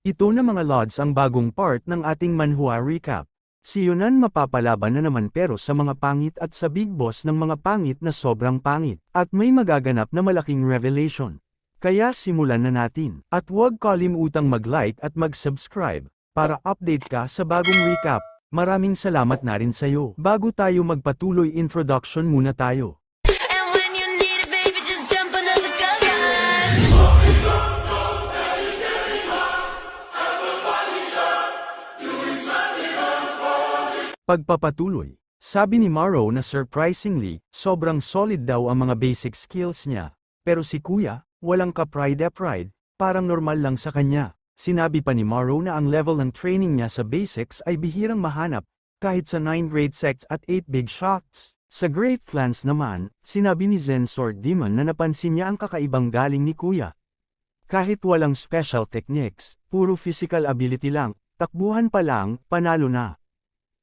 Ito na mga lods ang bagong part ng ating manhwa recap. Si Yunan mapapalaban na naman pero sa mga pangit at sa big boss ng mga pangit na sobrang pangit, at may magaganap na malaking revelation. Kaya simulan na natin, at huwag kalimutang mag-like at mag-subscribe, para update ka sa bagong recap. Maraming salamat na rin sa'yo. Bago tayo magpatuloy, introduction muna tayo. And when you need it, baby, just jump under the covers. Pagpapatuloy, sabi ni Morrow na surprisingly, sobrang solid daw ang mga basic skills niya, pero si Kuya, walang ka-pride, parang normal lang sa kanya. Sinabi pa ni Morrow na ang level ng training niya sa basics ay bihirang mahanap, kahit sa 9 grade sects at 8 big shots. Sa Great Clans naman, sinabi ni Zen Sword Demon na napansin niya ang kakaibang galing ni Kuya. Kahit walang special techniques, puro physical ability lang, takbuhan pa lang, panalo na.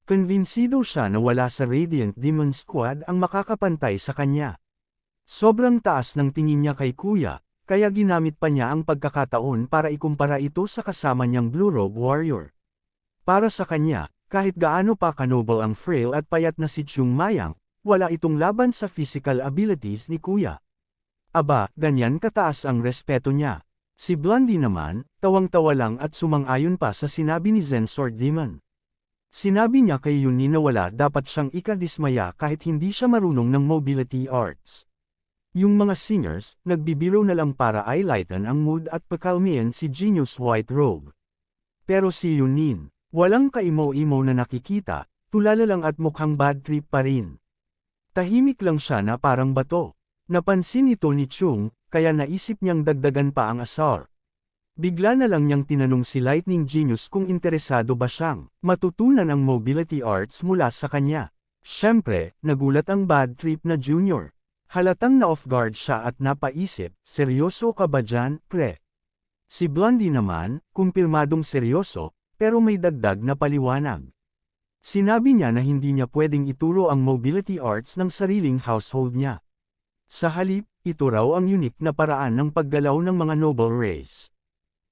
Konbinsido siya na wala sa Radiant Demon Squad ang makakapantay sa kanya. Sobrang taas ng tingin niya kay Kuya, kaya ginamit pa niya ang pagkakataon para ikumpara ito sa kasama niyang Blue Robe Warrior. Para sa kanya, kahit gaano pa kanoble ang frail at payat na si Chung Mayang, wala itong laban sa physical abilities ni Kuya. Aba, ganyan kataas ang respeto niya. Si Blondie naman, tawang-tawa lang at sumang-ayon pa sa sinabi ni Zen Sword Demon. Sinabi niya kay Yunin na wala dapat siyang ikadismaya kahit hindi siya marunong ng mobility arts. Yung mga singers, nagbibiro na lang para highlighten ang mood at pakalmihan si Genius White Robe. Pero si Yunin, walang kaimo-imo na nakikita, tulala lang at mukhang bad trip pa rin. Tahimik lang siya na parang bato. Napansin ito ni Chung, kaya naisip niyang dagdagan pa ang asar. Bigla na lang niyang tinanong si Lightning Genius kung interesado ba siyang matutunan ang mobility arts mula sa kanya. Siyempre, nagulat ang bad trip na junior. Halatang na-off guard siya at napaisip, seryoso ka ba dyan, pre? Si Blondie naman, kumpirmadong seryoso, pero may dagdag na paliwanag. Sinabi niya na hindi niya pwedeng ituro ang mobility arts ng sariling household niya. Sa halip, ito raw ang unique na paraan ng paggalaw ng mga noble race.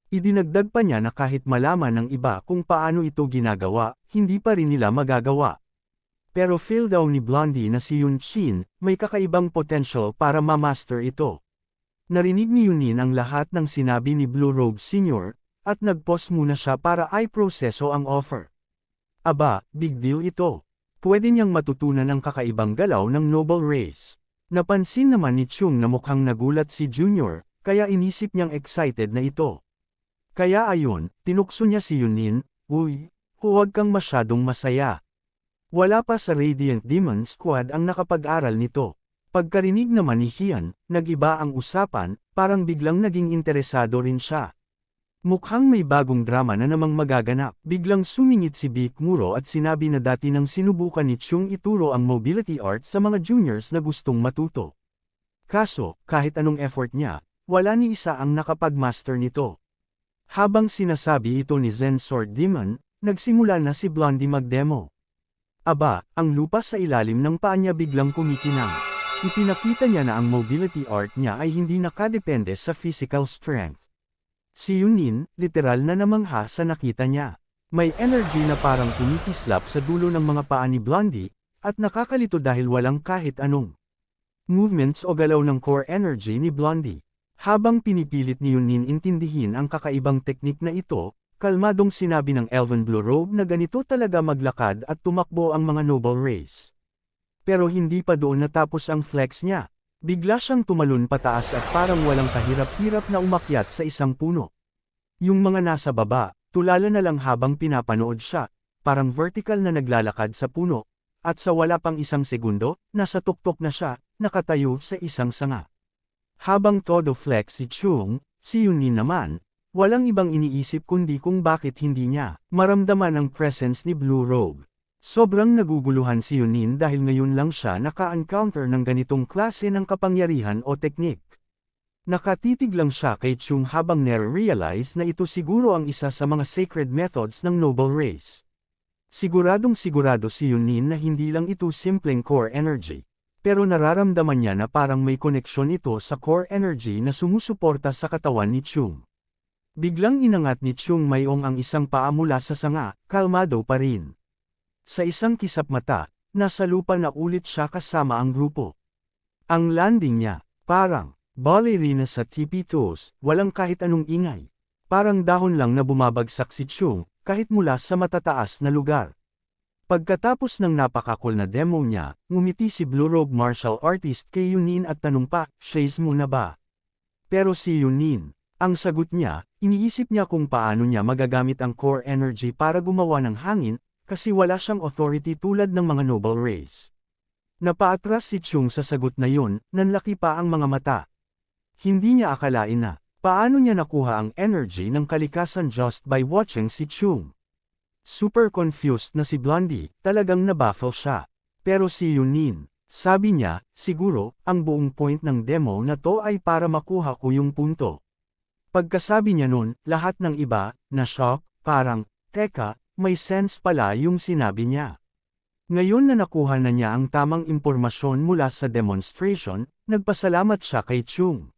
Idinagdag pa niya na kahit malaman ng iba kung paano ito ginagawa, hindi pa rin nila magagawa. Pero feel daw ni Blondie na si Yun Chin, may kakaibang potential para ma-master ito. Narinig ni Yunin ang lahat ng sinabi ni Blue Robe Sr., at nag-pause muna siya para i-proseso ang offer. Aba, big deal ito. Pwede niyang matutunan ang kakaibang galaw ng noble race. Napansin naman ni Chung na mukhang nagulat si Junior, kaya inisip niyang excited na ito. Kaya ayon, tinukso niya si Yunin, "Uy, huwag kang masyadong masaya." Wala pa sa Radiant Demon Squad ang nakapag-aral nito. Pagkarinig naman ni Hian, nag-iba ang usapan, parang biglang naging interesado rin siya. Mukhang may bagong drama na namang magaganap. Biglang sumingit si Big Muro at sinabi na dati nang sinubukan ni Chung ituro ang mobility arts sa mga juniors na gustong matuto. Kaso, kahit anong effort niya, wala ni isa ang nakapag-master nito. Habang sinasabi ito ni Zen Sword Demon, nagsimula na si Blondie mag-demo. Aba, ang lupa sa ilalim ng paa niya biglang kumikinang. Ipinakita niya na ang mobility art niya ay hindi nakadepende sa physical strength. Si Yunin, literal na namangha sa nakita niya. May energy na parang kumikislap sa dulo ng mga paa ni Blondie, at nakakalito dahil walang kahit anong movements o galaw ng core energy ni Blondie. Habang pinipilit ni Yunin intindihin ang kakaibang teknik na ito, kalmadong sinabi ng Elven Blue Robe na ganito talaga maglakad at tumakbo ang mga noble race. Pero hindi pa doon natapos ang flex niya. Bigla siyang tumalon pataas at parang walang kahirap-hirap na umakyat sa isang puno. Yung mga nasa baba, tulala na lang habang pinapanood siya, parang vertical na naglalakad sa puno, at sa wala pang isang segundo, nasa tuktok na siya, nakatayo sa isang sanga. Habang todo flex si Chung, si Yunin naman, walang ibang iniisip kundi kung bakit hindi niya maramdaman ang presence ni Blue Robe. Sobrang naguguluhan si Yunin dahil ngayon lang siya naka-encounter ng ganitong klase ng kapangyarihan o teknik. Nakatitig lang siya kay Chung habang nare-realize na ito siguro ang isa sa mga sacred methods ng noble race. Siguradong sigurado si Yunin na hindi lang ito simpleng core energy. Pero nararamdaman niya na parang may koneksyon ito sa core energy na sumusuporta sa katawan ni Chung. Biglang inangat ni Chung Mayong ang isang paa mula sa sanga, kalmado pa rin. Sa isang kisap mata, nasa lupa na ulit siya kasama ang grupo. Ang landing niya, parang ballerina sa tippy toes, walang kahit anong ingay. Parang dahon lang na bumabagsak si Chung, kahit mula sa matataas na lugar. Pagkatapos ng napakakul na demo niya, ngumiti si Blue Robe martial artist kay Yunin at tanong pa, "Shaze mo na ba?" Pero si Yunin, ang sagot niya, iniisip niya kung paano niya magagamit ang core energy para gumawa ng hangin, kasi wala siyang authority tulad ng mga noble race. Napaatras si Chung sa sagot na yun, nanlaki pa ang mga mata. Hindi niya akalain na, paano niya nakuha ang energy ng kalikasan just by watching si Chung. Super confused na si Blondie, talagang nabaffle siya. Pero si Yunin, sabi niya, siguro, ang buong point ng demo na to ay para makuha ko yung punto. Pagkasabi niya nun, lahat ng iba, na-shock, parang, teka, may sense pala yung sinabi niya. Ngayon na nakuha na niya ang tamang impormasyon mula sa demonstration, nagpasalamat siya kay Chung.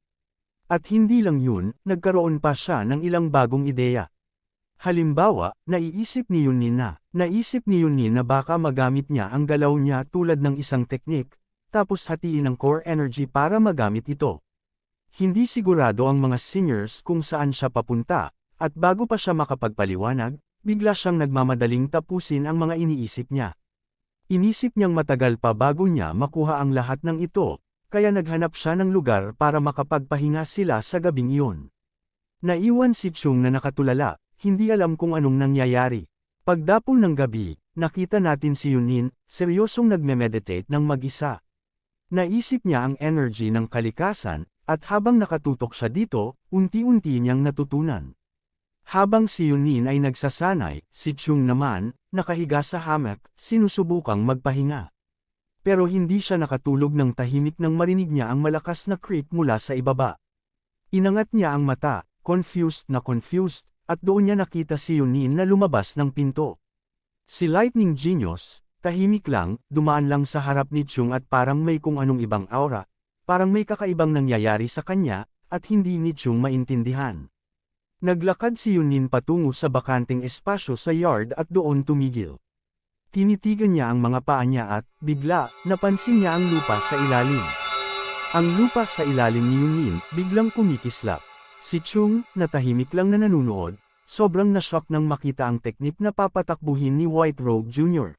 At hindi lang yun, nagkaroon pa siya ng ilang bagong ideya. Halimbawa, naisip ni Yunin na baka magamit niya ang galaw niya tulad ng isang teknik, tapos hatiin ang core energy para magamit ito. Hindi sigurado ang mga singers kung saan siya papunta, at bago pa siya makapagpaliwanag, bigla siyang nagmamadaling tapusin ang mga iniisip niya. Inisip niyang matagal pa bago niya makuha ang lahat ng ito, kaya naghanap siya ng lugar para makapagpahinga sila sa gabing iyon. Naiwan si Chung na nakatulala, hindi alam kung anong nangyayari. Pagdapol ng gabi, nakita natin si Yunin, seryosong nagme-meditate ng mag-isa. Naisip niya ang energy ng kalikasan, at habang nakatutok siya dito, unti-unti niyang natutunan. Habang si Yunin ay nagsasanay, si Chung naman, nakahiga sa hammock, sinusubukang magpahinga. Pero hindi siya nakatulog ng tahimik nang marinig niya ang malakas na creak mula sa ibaba. Inangat niya ang mata, confused, at doon niya nakita si Yunin na lumabas ng pinto. Si Lightning Genius, tahimik lang, dumaan lang sa harap ni Chung at parang may kung anong ibang aura, parang may kakaibang nangyayari sa kanya, at hindi ni Chung maintindihan. Naglakad si Yunin patungo sa bakanteng espasyo sa yard at doon tumigil. Tinitigan niya ang mga paa niya at, bigla, napansin niya ang lupa sa ilalim. Ang lupa sa ilalim ni Yunin, biglang kumikislap. Si Chung, natahimik lang na nanunood, sobrang na-shock nang makita ang teknik na papatakbuhin ni White Robe Jr.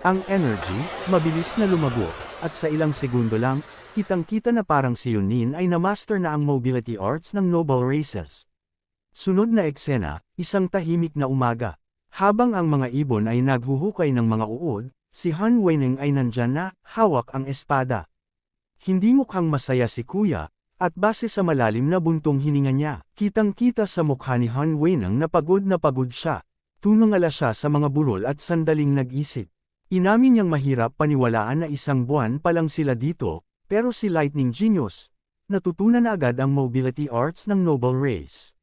Ang energy, mabilis na lumago, at sa ilang segundo lang, kitang-kita na parang si Yunin ay na-master na ang mobility arts ng noble races. Sunod na eksena, isang tahimik na umaga. Habang ang mga ibon ay naghuhukay ng mga uod, si Han Weining ay nandyan na, hawak ang espada. Hindi mukhang masaya si Kuya, at base sa malalim na buntong hininga niya, kitang-kita sa mukha ni Han Weining na pagod siya. Tumangala siya sa mga burol at sandaling nag-isip. Inamin niyang mahirap paniwalaan na isang buwan pa lang sila dito, pero si Lightning Genius, natutunan na agad ang mobility arts ng noble race.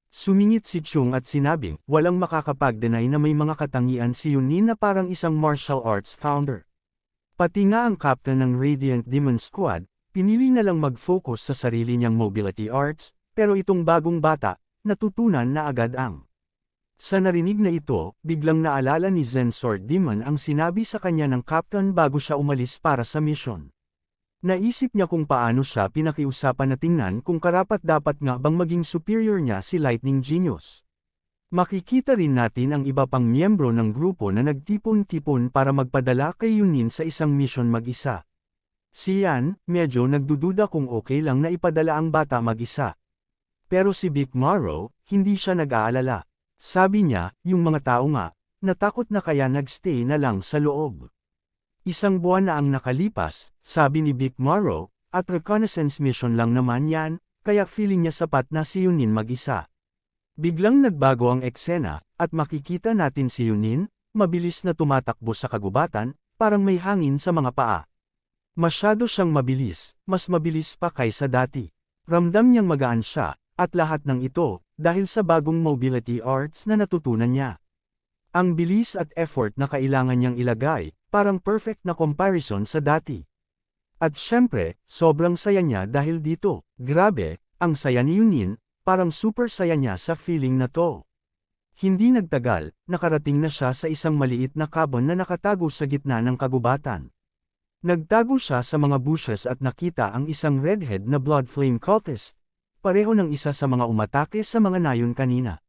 Sumingit si Chung at sinabing, walang makakapag-deny na may mga katangian si Yunin na parang isang martial arts founder. Pati nga ang captain ng Radiant Demon Squad, pinili na lang mag-focus sa sarili niyang mobility arts, pero itong bagong bata, natutunan na agad ang. Sa narinig na ito, biglang naalala ni Zen Sword Demon ang sinabi sa kanya ng captain bago siya umalis para sa mission. Naisip niya kung paano siya pinakiusapan na tingnan kung karapat-dapat nga bang maging superior niya si Lightning Genius. Makikita rin natin ang iba pang miyembro ng grupo na nagtipon-tipon para magpadala kay Yunin sa isang mission mag-isa. Si Yan, medyo nagdududa kung okay lang na ipadala ang bata mag-isa. Pero si Big Morrow, hindi siya nag-aalala. Sabi niya, yung mga tao nga, natakot na kaya nagstay na lang sa loob. Isang buwan na ang nakalipas, sabi ni Big Morrow, at reconnaissance mission lang naman yan, kaya feeling niya sapat na si Yunin mag-isa. Biglang nagbago ang eksena, at makikita natin si Yunin, mabilis na tumatakbo sa kagubatan, parang may hangin sa mga paa. Masyado siyang mabilis, mas mabilis pa kaysa dati. Ramdam niyang magaan siya, at lahat ng ito, dahil sa bagong mobility arts na natutunan niya. Ang bilis at effort na kailangan niyang ilagay, parang perfect na comparison sa dati. At syempre, sobrang saya niya dahil dito. Grabe, ang saya ni Yunin, parang super saya niya sa feeling na to. Hindi nagtagal, nakarating na siya sa isang maliit na cabin na nakatago sa gitna ng kagubatan. Nagtago siya sa mga bushes at nakita ang isang redhead na blood flame cultist. Pareho ng isa sa mga umatake sa mga nayon kanina.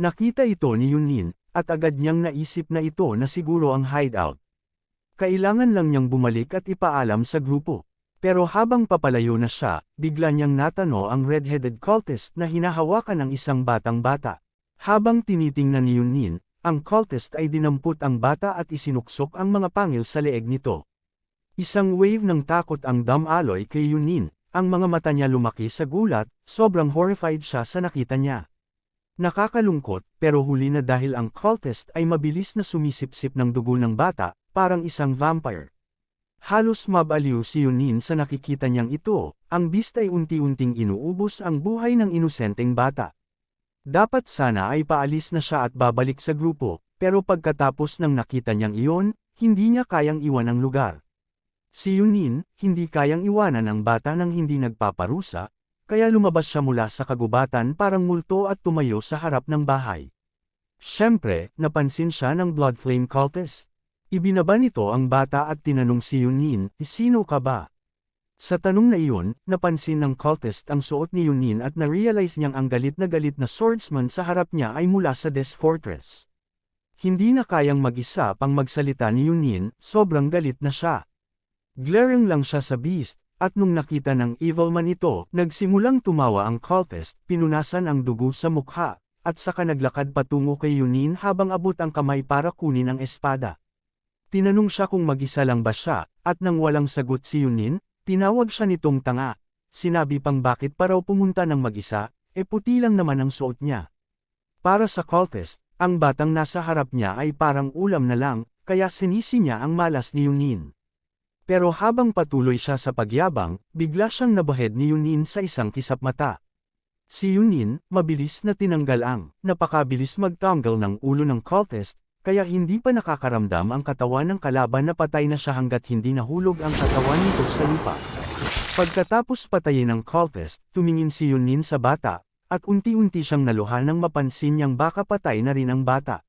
Nakita ito ni Yunin, at agad niyang naisip na ito na siguro ang hideout. Kailangan lang niyang bumalik at ipaalam sa grupo. Pero habang papalayo na siya, bigla niyang natano ang red-headed cultist na hinahawakan ng isang batang bata. Habang tinitingnan ni Yunin, ang cultist ay dinampot ang bata at isinuksok ang mga pangil sa leeg nito. Isang wave ng takot ang damaloy kay Yunin, ang mga mata niya lumaki sa gulat, sobrang horrified siya sa nakita niya. Nakakalungkot, pero huli na dahil ang cultist ay mabilis na sumisipsip ng dugo ng bata, parang isang vampire. Halos mabaliw si Yunin sa nakikita niyang ito, ang beast ay unti-unting inuubos ang buhay ng inosenteng bata. Dapat sana ay paalis na siya at babalik sa grupo, pero pagkatapos ng nakita niyang iyon, hindi niya kayang iwan ang lugar. Si Yunin, hindi kayang iwanan ang bata nang hindi nagpaparusa, kaya lumabas siya mula sa kagubatan parang multo at tumayo sa harap ng bahay. Siyempre, napansin siya ng blood flame cultist. Ibinaba nito ang bata at tinanong si Yunin, "Sino ka ba?" Sa tanong na iyon, napansin ng cultist ang suot ni Yunin at na-realize niyang ang galit na swordsman sa harap niya ay mula sa Death Fortress. Hindi na kayang mag-isa pang magsalita ni Yunin, sobrang galit na siya. Glaring lang siya sa beast, at nung nakita ng evil man ito, nagsimulang tumawa ang cultist, pinunasan ang dugo sa mukha, at saka naglakad patungo kay Yunin habang abot ang kamay para kunin ang espada. Tinanong siya kung mag-isa lang ba siya, at nang walang sagot si Yunin, tinawag siya nitong tanga. Sinabi pang bakit pa raw pumunta ng mag-isa, puti lang naman ang suot niya. Para sa cultist, ang batang nasa harap niya ay parang ulam na lang, kaya sinisi niya ang malas ni Yunin. Pero habang patuloy siya sa pagyabang, bigla siyang nabahed ni Yunin sa isang kisap mata. Si Yunin, mabilis na tinanggal ang, napakabilis magtanggal ng ulo ng cultist, kaya hindi pa nakakaramdam ang katawan ng kalaban na patay na siya hanggat hindi nahulog ang katawan nito sa lupa. Pagkatapos patayin ng cultist, tumingin si Yunin sa bata, at unti-unti siyang naluha nang mapansin niyang baka patay na rin ang bata.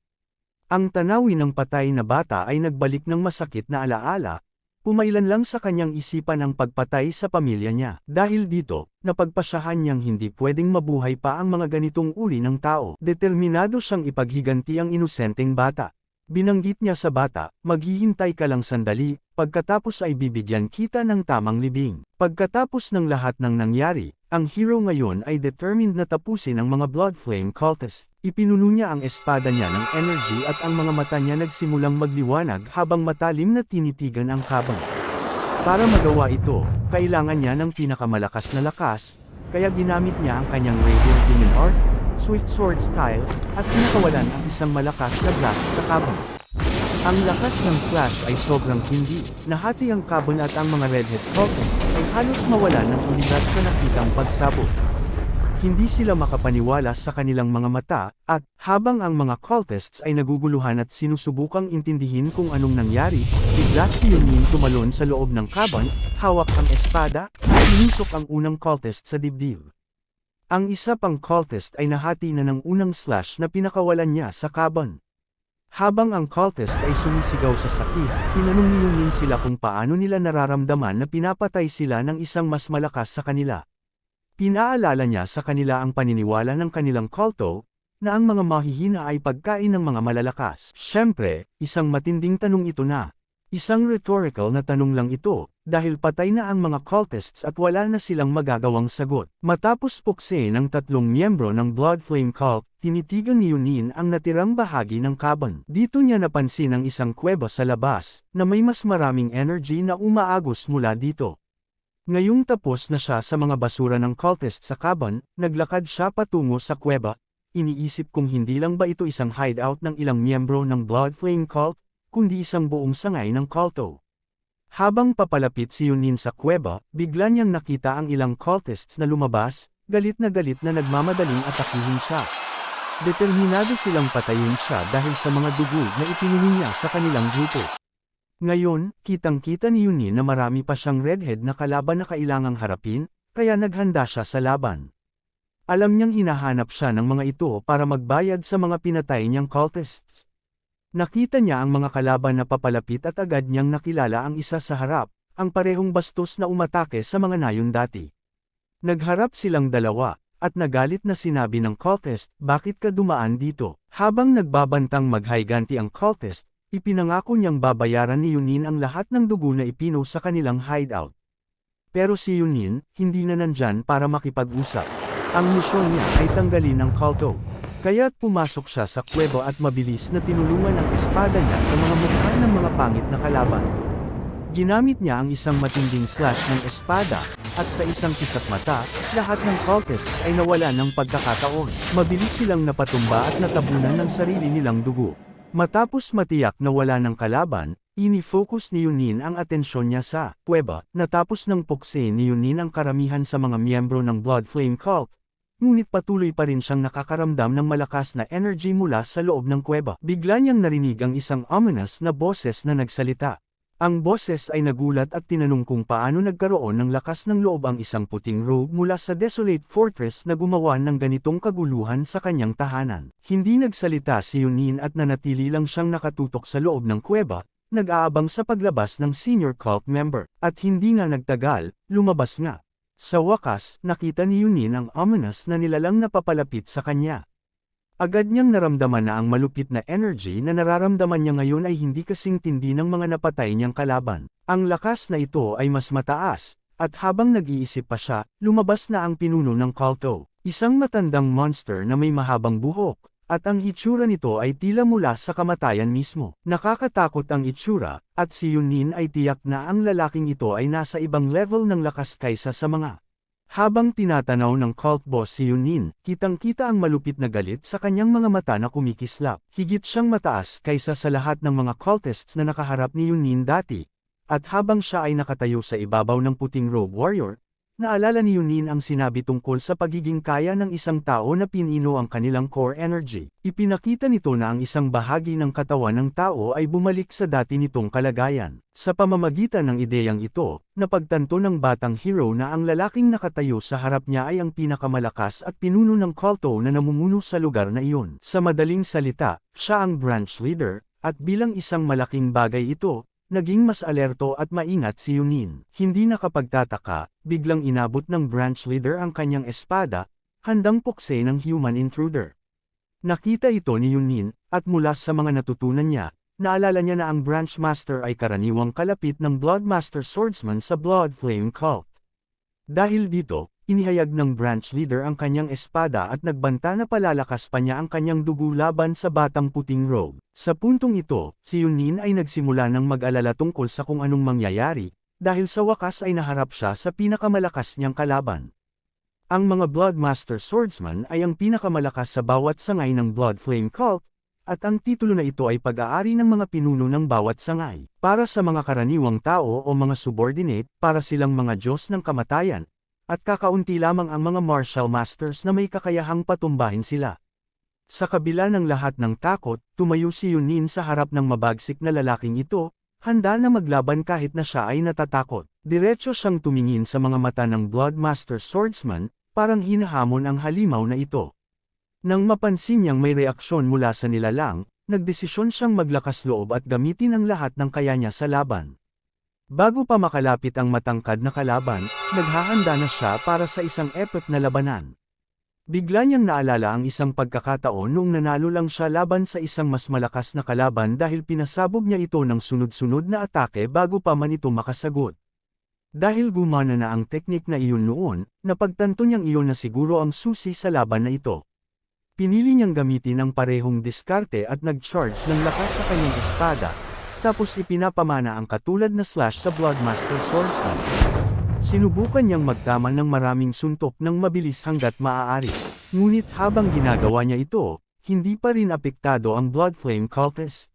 Ang tanawin ng patay na bata ay nagbalik ng masakit na alaala. Pumailan lang sa kanyang isipan ang pagpatay sa pamilya niya. Dahil dito, napagpasyahan niyang hindi pwedeng mabuhay pa ang mga ganitong uri ng tao. Determinado siyang ipaghiganti ang inosenteng bata. Binanggit niya sa bata, "Maghihintay ka lang sandali, pagkatapos ay bibigyan kita ng tamang libing." Pagkatapos ng lahat ng nangyari, ang hero ngayon ay determined na tapusin ang mga blood flame cultist. Ipinuno niya ang espada niya ng energy at ang mga mata niya nagsimulang magliwanag habang matalim na tinitigan ang kabang. Para magawa ito, kailangan niya ng pinakamalakas na lakas, kaya ginamit niya ang kanyang Radiant Demon Arc, Swift Sword Style, at pinakawalan ang isang malakas na blast sa kabang. Ang lakas ng slash ay sobrang hindi, nahati ang kabon at ang mga redhead cultists ay halos mawalan ng ulirat sa nakitang pagsabog. Hindi sila makapaniwala sa kanilang mga mata, at habang ang mga cultists ay naguguluhan at sinusubukang intindihin kung anong nangyari, bigla si Yunin tumalon sa loob ng kabon, hawak ang espada, at sinusok ang unang cultist sa dibdib. Ang isa pang cultist ay nahati na ng unang slash na pinakawalan niya sa kabon. Habang ang cultist ay sumisigaw sa sakit, tinanong ni Yunin sila kung paano nila nararamdaman na pinapatay sila ng isang mas malakas sa kanila. Pinaalala niya sa kanila ang paniniwala ng kanilang kulto, na ang mga mahihina ay pagkain ng mga malalakas. Siyempre, isang matinding tanong ito na. Isang rhetorical na tanong lang ito, dahil patay na ang mga cultists at wala na silang magagawang sagot. Matapos pukse ng 3 miyembro ng Blood Flame Cult, tinitigan ni Yunin ang natirang bahagi ng kabon. Dito niya napansin ang isang kuweba sa labas, na may mas maraming energy na umaagos mula dito. Ngayong tapos na siya sa mga basura ng cultist sa kabon, naglakad siya patungo sa kuweba. Iniisip kung hindi lang ba ito isang hideout ng ilang miyembro ng Blood Flame Cult, kundi isang buong sangay ng kulto. Habang papalapit si Yunin sa kuweba, bigla niyang nakita ang ilang cultists na lumabas, galit na nagmamadaling atakihin siya. Determinado silang patayin siya dahil sa mga dugo na ipinili niya sa kanilang grupo. Ngayon, kitang-kita ni Yunin na marami pa siyang redhead na kalaban na kailangang harapin, kaya naghanda siya sa laban. Alam niyang hinahanap siya ng mga ito para magbayad sa mga pinatay niyang cultists. Nakita niya ang mga kalaban na papalapit at agad niyang nakilala ang isa sa harap, ang parehong bastos na umatake sa mga nayon dati. Nagharap silang dalawa, at nagalit na sinabi ng cultist, bakit ka dumaan dito? Habang nagbabantang maghayganti ang cultist, ipinangako niyang babayaran ni Yunin ang lahat ng dugo na ipino sa kanilang hideout. Pero si Yunin, hindi na nandyan para makipag-usap. Ang misyon niya ay tanggalin ang culto. Kaya't pumasok siya sa kuweba at mabilis na tinulungan ang espada niya sa mga mukha ng mga pangit na kalaban. Ginamit niya ang isang matinding slash ng espada, at sa isang kisap mata, lahat ng cultists ay nawala ng pagkakataon. Mabilis silang napatumba at natabunan ng sarili nilang dugo. Matapos matiyak na wala ng kalaban, ini-focus ni Yunin ang atensyon niya sa kuweba. Natapos ng puksin ni Yunin ang karamihan sa mga miyembro ng Blood Flame Cult, ngunit patuloy pa rin siyang nakakaramdam ng malakas na energy mula sa loob ng kuweba. Bigla niyang narinig ang isang ominous na boses na nagsalita. Ang boses ay nagulat at tinanong kung paano nagkaroon ng lakas ng loob ang isang puting rogue mula sa desolate fortress na gumawa ng ganitong kaguluhan sa kanyang tahanan. Hindi nagsalita si Yunin at nanatili lang siyang nakatutok sa loob ng kuweba, nag-aabang sa paglabas ng senior cult member. At hindi nga nagtagal, lumabas nga. Sa wakas, nakita ni Yunin ang ominous na nilalang na papalapit sa kanya. Agad niyang naramdaman na ang malupit na energy na nararamdaman niya ngayon ay hindi kasing tindi ng mga napatay niyang kalaban. Ang lakas na ito ay mas mataas, at habang nag-iisip pa siya, lumabas na ang pinuno ng culto. Isang matandang monster na may mahabang buhok, at ang itsura nito ay tila mula sa kamatayan mismo. Nakakatakot ang itsura, at si Yunin ay tiyak na ang lalaking ito ay nasa ibang level ng lakas kaysa sa mga. Habang tinatanaw ng cult boss si Yunin, kitang-kita ang malupit na galit sa kanyang mga mata na kumikislap. Higit siyang mataas kaysa sa lahat ng mga cultists na nakaharap ni Yunin dati. At habang siya ay nakatayo sa ibabaw ng puting robe warrior, naalala ni Yunin ang sinabi tungkol sa pagiging kaya ng isang tao na pinino ang kanilang core energy. Ipinakita nito na ang isang bahagi ng katawan ng tao ay bumalik sa dati nitong kalagayan. Sa pamamagitan ng ideyang ito, napagtanto ng batang hero na ang lalaking nakatayo sa harap niya ay ang pinakamalakas at pinuno ng culto na namumuno sa lugar na iyon. Sa madaling salita, siya ang branch leader, at bilang isang malaking bagay ito, naging mas alerto at maingat si Yunin. Hindi nakapagtataka, biglang inabot ng branch leader ang kanyang espada, handang pukse ng human intruder. Nakita ito ni Yunin, at mula sa mga natutunan niya, naalala niya na ang branch master ay karaniwang kalapit ng Blood Master Swordsman sa Blood Flame Cult. Dahil dito, inihayag ng branch leader ang kanyang espada at nagbanta na palalakas pa niya ang kanyang dugo laban sa batang puting rogue. Sa puntong ito, si Yunin ay nagsimula ng mag-alala tungkol sa kung anong mangyayari, dahil sa wakas ay naharap siya sa pinakamalakas niyang kalaban. Ang mga Blood Master Swordsman ay ang pinakamalakas sa bawat sangay ng Blood Flame Cult, at ang titulo na ito ay pag-aari ng mga pinuno ng bawat sangay. Para sa mga karaniwang tao o mga subordinate, para silang mga Diyos ng kamatayan, at kakaunti lamang ang mga martial masters na may kakayahang patumbahin sila. Sa kabila ng lahat ng takot, tumayo si Yunin sa harap ng mabagsik na lalaking ito, handa na maglaban kahit na siya ay natatakot. Diretso siyang tumingin sa mga mata ng Blood Master Swordsman, parang hinahamon ang halimaw na ito. Nang mapansin niyang may reaksyon mula sa nilalang, nagdesisyon siyang maglakas loob at gamitin ang lahat ng kaya niya sa laban. Bago pa makalapit ang matangkad na kalaban, naghahanda na siya para sa isang epic na labanan. Bigla niyang naalala ang isang pagkakataon noong nanalo lang siya laban sa isang mas malakas na kalaban dahil pinasabog niya ito ng sunod-sunod na atake bago pa man ito makasagot. Dahil gumana na ang teknik na iyon noon, napagtanto niyang iyon na siguro ang susi sa laban na ito. Pinili niyang gamitin ang parehong diskarte at nag-charge ng lakas sa kanyang espada, tapos ipinapamana ang katulad na slash sa Bloodmaster Swordsman. Sinubukan niyang magtama ng maraming suntok ng mabilis hanggat maaari. Ngunit habang ginagawa niya ito, hindi pa rin apektado ang Blood Flame Cultist.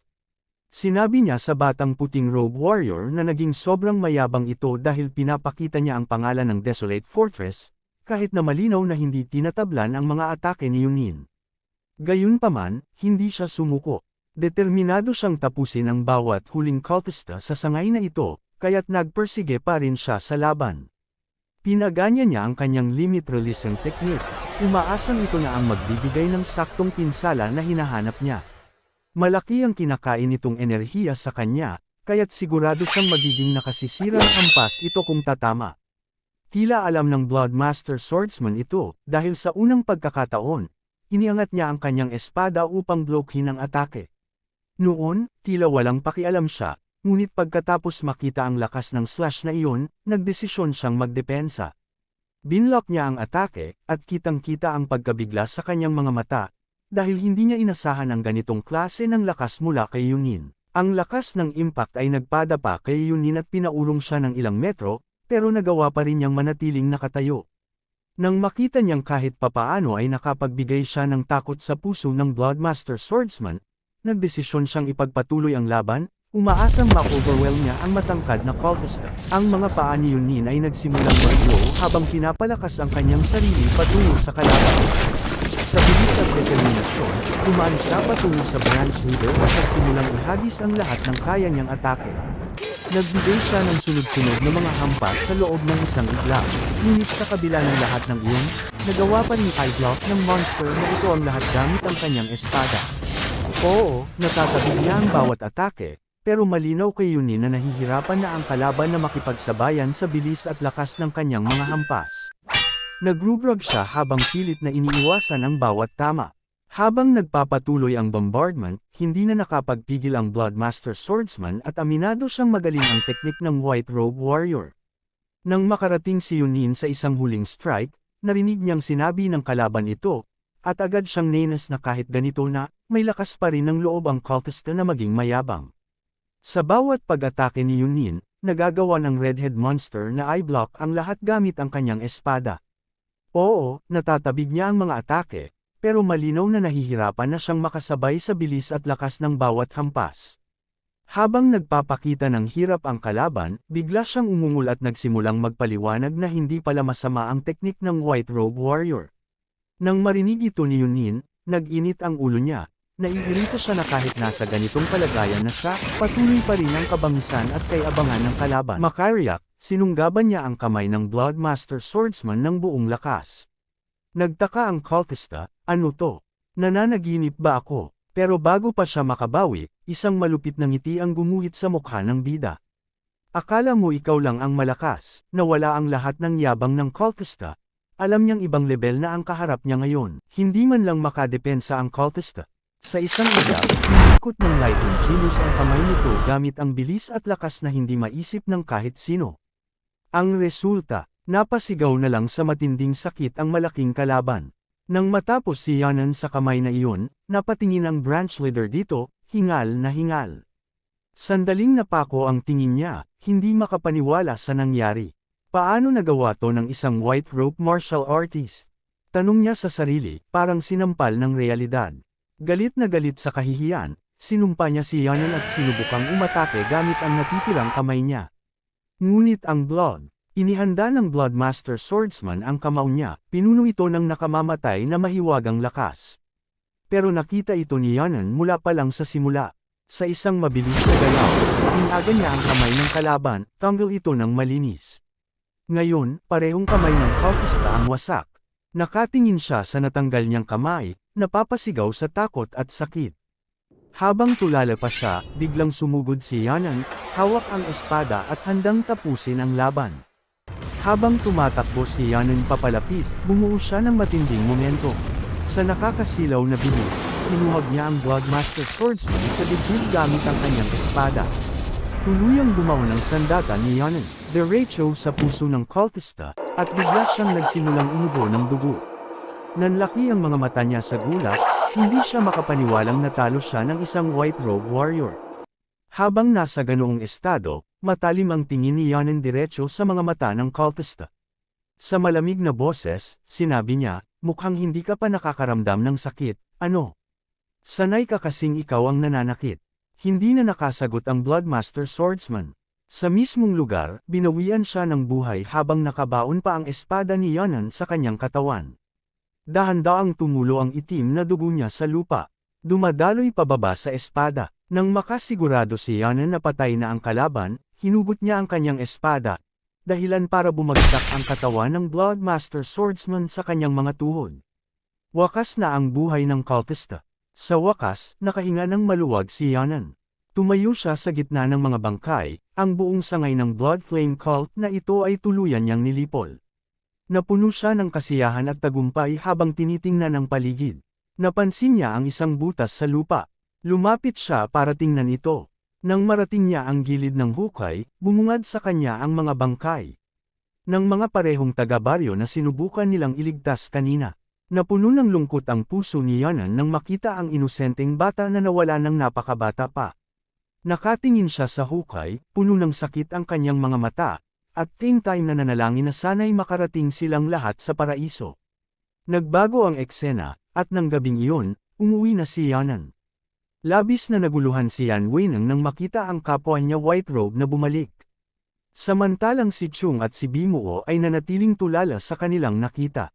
Sinabi niya sa batang puting robe warrior na naging sobrang mayabang ito dahil pinapakita niya ang pangalan ng Desolate Fortress, kahit na malinaw na hindi tinatablan ang mga atake ni Yunin. Gayunpaman, hindi siya sumuko. Determinado siyang tapusin ang bawat huling cultista sa sangay na ito, kaya't nagpersige pa rin siya sa laban. Pinaganya niya ang kanyang limit releasing technique, Umaasang ito na ang magbibigay ng saktong pinsala na hinahanap niya. Malaki ang kinakain nitong enerhiya sa kanya, kaya't sigurado siyang magiging nakasisirang hampas ito kung tatama. Tila alam ng Bloodmaster Swordsman ito, dahil sa unang pagkakataon, iniangat niya ang kanyang espada upang blokhin ang atake. Noon, tila walang pakialam siya, ngunit pagkatapos makita ang lakas ng slash na iyon, nagdesisyon siyang magdepensa. Binlock niya ang atake, at kitang-kita ang pagkabigla sa kanyang mga mata, dahil hindi niya inasahan ang ganitong klase ng lakas mula kay Yunin. Ang lakas ng impact ay nagpadapa kay Yunin at pinaulong siya ng ilang metro, pero nagawa pa rin niyang manatiling nakatayo. Nang makita niyang kahit papaano ay nakapagbigay siya ng takot sa puso ng Bloodmaster Swordsman, nagdesisyon siyang ipagpatuloy ang laban, umaasang ma-overwhelm niya ang matangkad na cultista. Ang mga paa ni Yunin ay nagsimulang mag-glow habang pinapalakas ang kanyang sarili patungo sa kalaban. Sa bilis at determinasyon, dumaan siya patungo sa branch leader at nagsimulang ihagis ang lahat ng kaya niyang atake. Nagbigay siya ng sunod-sunod na mga hampas sa loob ng isang iglap, ngunit sa kabila ng lahat ng iyon, nagawa pa rin i-block ng monster na ito ang lahat gamit ang kanyang espada. Oo, natatabig niya ang bawat atake, pero malinaw kay Yunin na nahihirapan na ang kalaban na makipagsabayan sa bilis at lakas ng kanyang mga hampas. Nagrubrag siya habang pilit na iniiwasan ang bawat tama. Habang nagpapatuloy ang bombardment, hindi na nakapagpigil ang Bloodmaster Swordsman at aminado siyang magaling ang teknik ng White Robe Warrior. Nang makarating si Yunin sa isang huling strike, narinig niyang sinabi ng kalaban ito, at agad siyang nainas na kahit ganito na, may lakas pa rin ng loob ang cultist na maging mayabang. Sa bawat pag-atake ni Yunin, nagagawa ng Redhead Monster na i-block ang lahat gamit ang kanyang espada. Oo, natatabig niya ang mga atake, pero malinaw na nahihirapan na siyang makasabay sa bilis at lakas ng bawat hampas. Habang nagpapakita ng hirap ang kalaban, bigla siyang umungol at nagsimulang magpaliwanag na hindi pala masama ang teknik ng White Robe Warrior. Nang marinig ito ni Yunin, nag-init ang ulo niya. Naiirita siya na kahit nasa ganitong kalagayan na siya, patuloy pa rin ang kabangisan at kay-abangan ng kalaban. Makariak, sinunggaban niya ang kamay ng Bloodmaster Swordsman ng buong lakas. Nagtaka ang cultista, ano to? Nananaginip ba ako? Pero bago pa siya makabawi, isang malupit na ngiti ang gumuhit sa mukha ng bida. Akala mo ikaw lang ang malakas, nawala ang lahat ng yabang ng cultista. Alam niyang ibang level na ang kaharap niya ngayon. Hindi man lang makadepensa ang cultista. Sa isang iglap, inikot ng Lightning Genius ang kamay nito gamit ang bilis at lakas na hindi maisip ng kahit sino. Ang resulta, napasigaw na lang sa matinding sakit ang malaking kalaban. Nang matapos si Yanan sa kamay na iyon, napatingin ang branch leader dito, hingal na hingal. Sandaling napako ang tingin niya, hindi makapaniwala sa nangyari. Paano nagawa to ng isang white rope martial artist? Tanong niya sa sarili, parang sinampal ng realidad. Galit na galit sa kahihiyan, sinumpa niya si Yanan at sinubukang umatake gamit ang natitirang kamay niya. Ngunit ang inihanda ng Bloodmaster Swordsman ang kamao niya, pinuno ito ng nakamamatay na mahiwagang lakas. Pero nakita ito ni Yanan mula pa lang sa simula. Sa isang mabilis na galaw, inaga niya ang kamay ng kalaban, tanggal ito ng malinis. Ngayon, parehong kamay ng cultista ang wasak. Nakatingin siya sa natanggal niyang kamay, napapasigaw sa takot at sakit. Habang tulala pa siya, biglang sumugod si Yanan, hawak ang espada at handang tapusin ang laban. Habang tumatakbo si Yanan papalapit, bumuo siya ng matinding momento. Sa nakakasilaw na bilis, hinuhag niya ang Bloodmaster Swordsman sa dibdib gamit ang kanyang espada. Tuluyang bumaon ang sandata ni Yanan, diretso sa puso ng cultista, at bigla siyang nagsimulang umubo ng dugo. Nanlaki ang mga mata niya sa gulat, hindi siya makapaniwalang natalo siya ng isang White Robe Warrior. Habang nasa ganoong estado, matalim ang tingin ni Yanan diretso sa mga mata ng cultista. Sa malamig na boses, sinabi niya, mukhang hindi ka pa nakakaramdam ng sakit, ano? Sanay ka kasing ikaw ang nananakit. Hindi na nakasagot ang Bloodmaster Swordsman. Sa mismong lugar, binawian siya ng buhay habang nakabaon pa ang espada ni Yanan sa kanyang katawan. Dahan-daang tumulo ang itim na dugo niya sa lupa. Dumadaloy pababa sa espada. Nang makasigurado si Yanan na patay na ang kalaban, hinugot niya ang kanyang espada. dahilan para bumagsak ang katawan ng Bloodmaster Swordsman sa kanyang mga tuhod. Wakas na ang buhay ng cultista. Sa wakas, nakahinga ng maluwag si Yanan. Tumayo siya sa gitna ng mga bangkay, ang buong sangay ng Blood Flame Cult na ito ay tuluyan niyang nilipol. Napuno siya ng kasiyahan at tagumpay habang tinitingnan ang paligid. Napansin niya ang isang butas sa lupa. Lumapit siya para tingnan ito. Nang marating niya ang gilid ng hukay, bumungad sa kanya ang mga bangkay ng mga parehong taga-baryo na sinubukan nilang iligtas kanina. Napuno ng lungkot ang puso ni Yanan nang makita ang inosenteng bata na nawala ng napakabata pa. Nakatingin siya sa hukay, puno ng sakit ang kanyang mga mata, at same time na nanalangin na sana'y makarating silang lahat sa paraiso. Nagbago ang eksena, at ng gabing iyon, umuwi na si Yanan. Labis na naguluhan si Yan Weneng nang makita ang kapwa niya white robe na bumalik. Samantalang si Chung at si Bimuo ay nanatiling tulala sa kanilang nakita.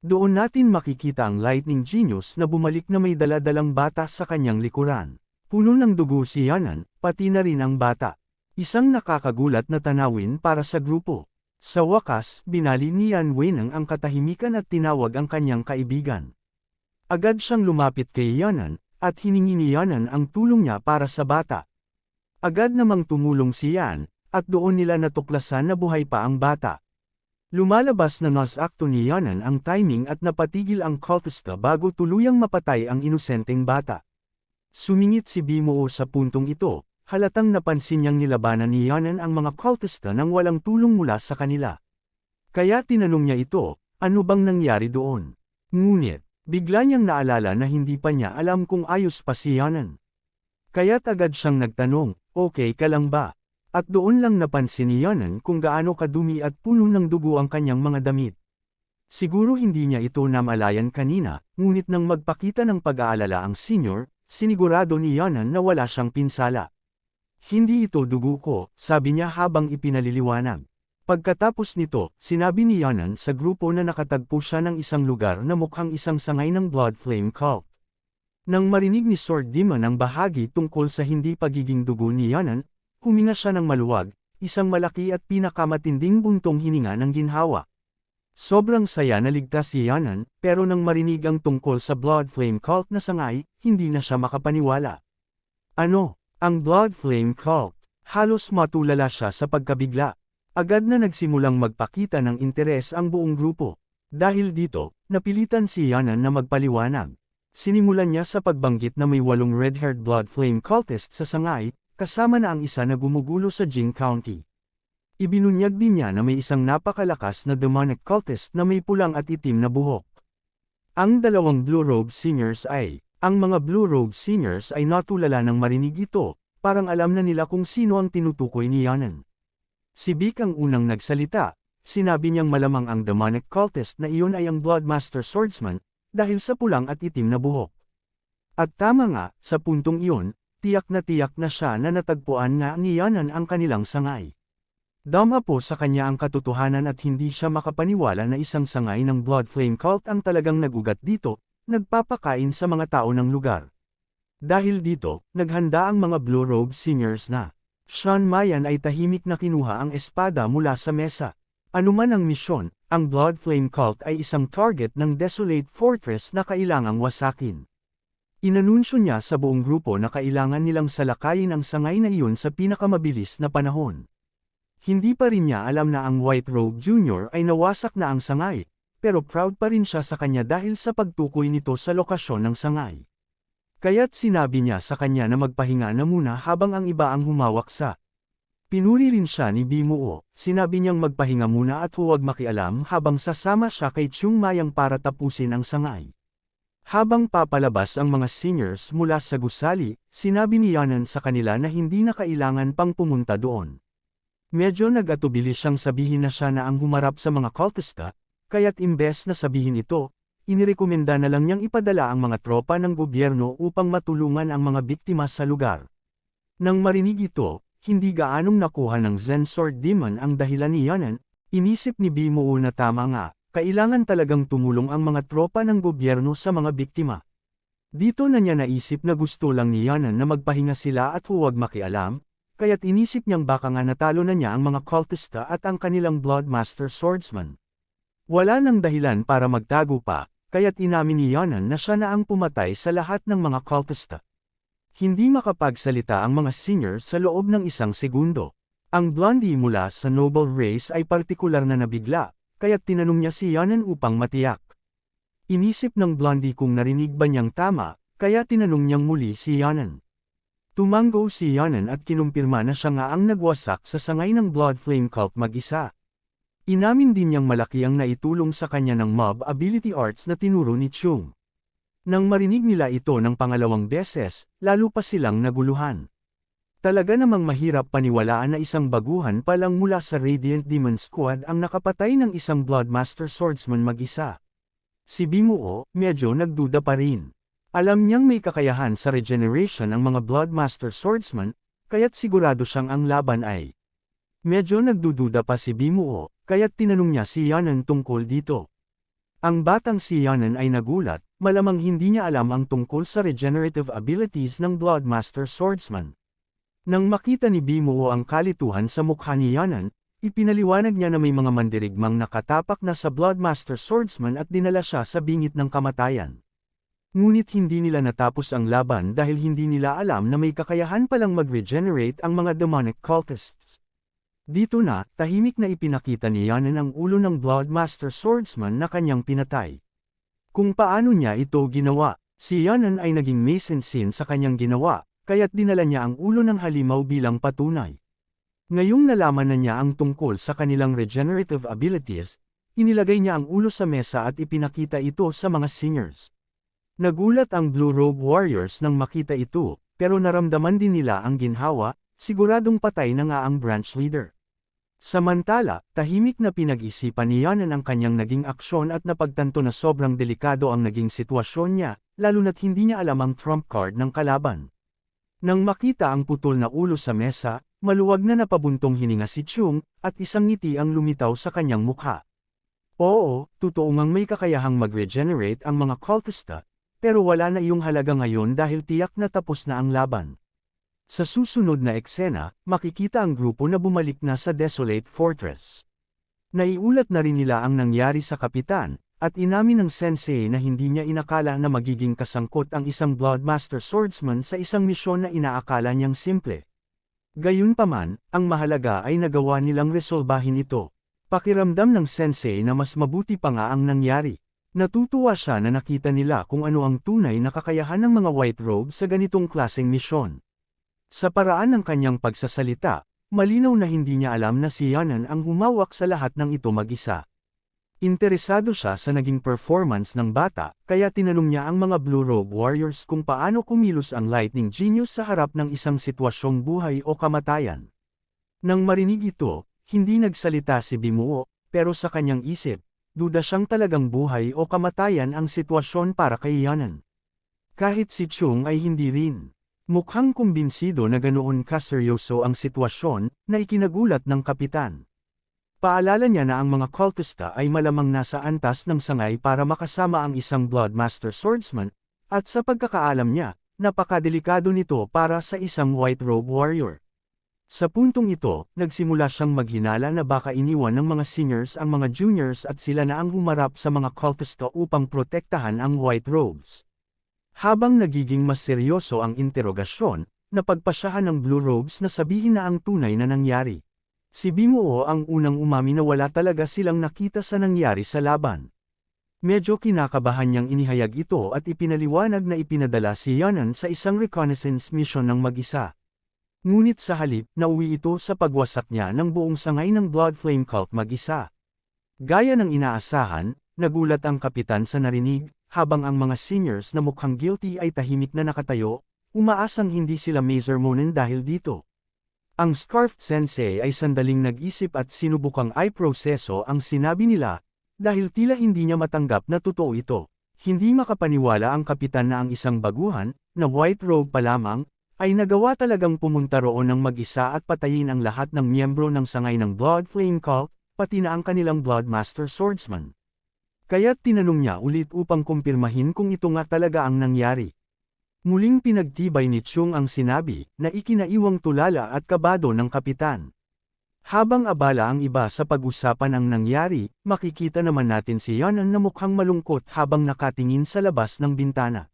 Doon natin makikita ang Lightning Genius na bumalik na may daladalang bata sa kanyang likuran. Puno ng dugo si Yanan, pati na rin ang bata. Isang nakakagulat na tanawin para sa grupo. Sa wakas, binali ni Yan Weneng ang katahimikan at tinawag ang kanyang kaibigan. Agad siyang lumapit kay Yanan, at hiningi ni Yanan ang tulong niya para sa bata. Agad namang tumulong si Yan, at doon nila natuklasan na buhay pa ang bata. Lumalabas na nas-akto ni Yanan ang timing at napatigil ang cultista bago tuluyang mapatay ang inosenteng bata. Sumingit si Bimuo sa puntong ito, halatang napansin niyang nilabanan ni Yanan ang mga cultista nang walang tulong mula sa kanila. Kaya tinanong niya ito, ano bang nangyari doon? Ngunit, bigla niyang naalala na hindi pa niya alam kung ayos pa si Yanan. Kaya't agad siyang nagtanong, okay ka lang ba? At doon lang napansin ni Yanan kung gaano kadumi at puno ng dugo ang kanyang mga damit. Siguro hindi niya ito namalayan kanina, ngunit nang magpakita ng pag-aalala ang senior, sinigurado ni Yanan na wala siyang pinsala. Hindi ito dugo ko, sabi niya habang ipinaliliwanag. Pagkatapos nito, sinabi ni Yanan sa grupo na nakatagpo siya ng isang lugar na mukhang isang sangay ng Blood Flame Cult. Nang marinig ni Sword Demon ang bahagi tungkol sa hindi pagiging dugo ni Yanan, huminga siya ng maluwag, isang malaki at pinakamatinding buntong hininga ng ginhawa. Sobrang saya na ligtas si Yanan, pero nang marinig ang tungkol sa Blood Flame Cult na sangay, hindi na siya makapaniwala. Ano? Ang Blood Flame Cult? Halos matulala siya sa pagkabigla. Agad na nagsimulang magpakita ng interes ang buong grupo. Dahil dito, napilitan si Yanan na magpaliwanag. Sinimulan niya sa pagbanggit na may 8 red-haired Blood Flame Cultists sa sangay, kasama na ang isa na gumugulo sa Jing County. Ibinunyag din niya na may isang napakalakas na demonic cultist na may pulang at itim na buhok. Ang 2 Blue Robe Singers ay, ang mga Blue Robe Singers ay natulala ng marinig ito, parang alam na nila kung sino ang tinutukoy ni Yanan. Si Vic ang unang nagsalita, sinabi niyang malamang ang demonic cultist na iyon ay ang Bloodmaster Swordsman, dahil sa pulang at itim na buhok. At tama nga, sa puntong iyon, tiyak na siya na natagpuan nga ni Yanan ang kanilang sangay. Dama po sa kanya ang katotohanan at hindi siya makapaniwala na isang sangay ng Blood Flame Cult ang talagang nagugat dito, nagpapakain sa mga tao ng lugar. Dahil dito, naghanda ang mga Blue Robe Singers na. Sean Mayan ay tahimik na kinuha ang espada mula sa mesa. Anuman ang misyon, ang Blood Flame Cult ay isang target ng Desolate Fortress na kailangang wasakin. Inanunsyo niya sa buong grupo na kailangan nilang salakayin ang sangay na iyon sa pinakamabilis na panahon. Hindi pa rin niya alam na ang White Robe Jr. ay nawasak na ang sangay, pero proud pa rin siya sa kanya dahil sa pagtukoy nito sa lokasyon ng sangay. Kaya't sinabi niya sa kanya na magpahinga na muna habang ang iba ang humawak sa. Pinuri rin siya ni Bimuo, sinabi niyang magpahinga muna at huwag makialam habang sasama siya kay Chung Mayang para tapusin ang sangay. Habang papalabas ang mga seniors mula sa gusali, sinabi ni Yanan sa kanila na hindi na kailangan pang pumunta doon. Medyo nag-atubili siyang sabihin na siya na ang humarap sa mga cultista, kaya't imbes na sabihin ito, inirekomenda na lang niyang ipadala ang mga tropa ng gobyerno upang matulungan ang mga biktima sa lugar. Nang marinig ito, hindi gaanong nakuha ng Zen Sword Demon ang dahilan ni Yanan, inisip ni Bimuo na tama nga. Kailangan talagang tumulong ang mga tropa ng gobyerno sa mga biktima. Dito na niya naisip na gusto lang ni Yanan na magpahinga sila at huwag makialam, kaya't inisip niyang baka nga natalo na niya ang mga cultista at ang kanilang Bloodmaster Swordsman. Wala nang dahilan para magtago pa, kaya't inamin ni Yonan na siya na ang pumatay sa lahat ng mga cultista. Hindi makapagsalita ang mga senior sa loob ng 1 segundo. Ang blondie mula sa noble race ay partikular na nabigla, kaya't tinanong niya si Yonan upang matiyak. Inisip ng blondie kung narinig ba niyang tama, kaya tinanong niyang muli si Yonan. Tumango si Yonan at kinumpirma na siya nga ang nagwasak sa sangay ng Blood Flame Cult mag-isa. Inamin din niyang malaki ang naitulong sa kanya ng mob ability arts na tinuro ni Chung. Nang marinig nila ito ng pangalawang beses, lalo pa silang naguluhan. Talaga namang mahirap paniwalaan na isang baguhan pa lang mula sa Radiant Demon Squad ang nakapatay ng isang Bloodmaster Swordsman mag-isa. Si Bimuo, medyo nagduda pa rin. Alam niyang may kakayahan sa regeneration ang mga Bloodmaster Swordsman, kaya't sigurado siyang ang laban ay. Medyo nagdududa pa si Bimuo, kaya't tinanong niya si Yonan tungkol dito. Ang batang si Yonan ay nagulat, malamang hindi niya alam ang tungkol sa regenerative abilities ng Bloodmaster Swordsman. Nang makita ni Bimuo ang kalituhan sa mukha ni Yonan, ipinaliwanag niya na may mga mandirigmang nakatapak na sa Bloodmaster Swordsman at dinala siya sa bingit ng kamatayan. Ngunit hindi nila natapos ang laban dahil hindi nila alam na may kakayahan palang mag-regenerate ang mga demonic cultists. Dito na, tahimik na ipinakita ni Yonan ang ulo ng Bloodmaster Swordsman na kanyang pinatay. Kung paano niya ito ginawa, si Yonan ay naging mason sin sa kanyang ginawa, kaya't dinala niya ang ulo ng halimaw bilang patunay. Ngayong nalaman na niya ang tungkol sa kanilang regenerative abilities, inilagay niya ang ulo sa mesa at ipinakita ito sa mga singers. Nagulat ang Blue Robe Warriors nang makita ito, pero naramdaman din nila ang ginhawa, siguradong patay na nga ang branch leader. Samantala, tahimik na pinag-isipan ni Yonan ang kanyang naging aksyon at napagtanto na sobrang delikado ang naging sitwasyon niya, lalo na't hindi niya alam ang trump card ng kalaban. Nang makita ang putol na ulo sa mesa, maluwag na napabuntong hininga si Chung, at isang ngiti ang lumitaw sa kanyang mukha. Oo, totoo ngang may kakayahang mag-regenerate ang mga cultista, pero wala na iyong halaga ngayon dahil tiyak na tapos na ang laban. Sa susunod na eksena, makikita ang grupo na bumalik na sa Desolate Fortress. Naiulat na rin nila ang nangyari sa kapitan, at inamin ng sensei na hindi niya inakala na magiging kasangkot ang isang Bloodmaster Swordsman sa isang misyon na inaakala niyang simple. Gayunpaman, ang mahalaga ay nagawa nilang resolbahin ito. Pakiramdam ng sensei na mas mabuti pa nga ang nangyari. Natutuwa siya na nakita nila kung ano ang tunay na kakayahan ng mga white robe sa ganitong klaseng misyon. Sa paraan ng kanyang pagsasalita, malinaw na hindi niya alam na si Yonan ang humawak sa lahat ng ito mag-isa. Interesado siya sa naging performance ng bata, kaya tinanong niya ang mga Blue Robe Warriors kung paano kumilos ang Lightning Genius sa harap ng isang sitwasyong buhay o kamatayan. Nang marinig ito, hindi nagsalita si Bimuo, pero sa kanyang isip, duda siyang talagang buhay o kamatayan ang sitwasyon para kay Yonan. Kahit si Chung ay hindi rin. Mukhang kumbinsido na ganoon kaseryoso ang sitwasyon, na ikinagulat ng kapitan. Paalala niya na ang mga cultista ay malamang nasa antas ng sangay para makasama ang isang Bloodmaster Swordsman, at sa pagkakaalam niya, napakadelikado nito para sa isang White Robe Warrior. Sa puntong ito, nagsimula siyang maghinala na baka iniwan ng mga seniors ang mga juniors at sila na ang humarap sa mga cultista upang protektahan ang White Robes. Habang nagiging mas seryoso ang interogasyon, napagpasyahan ng Blue Robes na sabihin na ang tunay na nangyari. Si Bimuo ang unang umami na wala talaga silang nakita sa nangyari sa laban. Medyo kinakabahan niyang inihayag ito at ipinaliwanag na ipinadala si Yonan sa isang reconnaissance mission ng mag-isa. Ngunit sa halip, nauwi ito sa pagwasak niya ng buong sangay ng Blood Flame Cult mag-isa. Gaya ng inaasahan, nagulat ang kapitan sa narinig, habang ang mga seniors na mukhang guilty ay tahimik na nakatayo, umaasang hindi sila mazermonen dahil dito. Ang Scarfed Sensei ay sandaling nag-isip at sinubukang i-proseso ang sinabi nila, dahil tila hindi niya matanggap na totoo ito. Hindi makapaniwala ang kapitan na ang isang baguhan, na white robe pa lamang, ay nagawa talagang pumunta roon ng mag-isa at patayin ang lahat ng miyembro ng sangay ng Blood Flame Cult, pati na ang kanilang Bloodmaster Swordsman. Kaya't tinanong niya ulit upang kumpirmahin kung ito nga talaga ang nangyari. Muling pinagtibay ni Chung ang sinabi na ikinaiwang tulala at kabado ng kapitan. Habang abala ang iba sa pag-usapan ang nangyari, makikita naman natin si Yeonan na mukhang malungkot habang nakatingin sa labas ng bintana.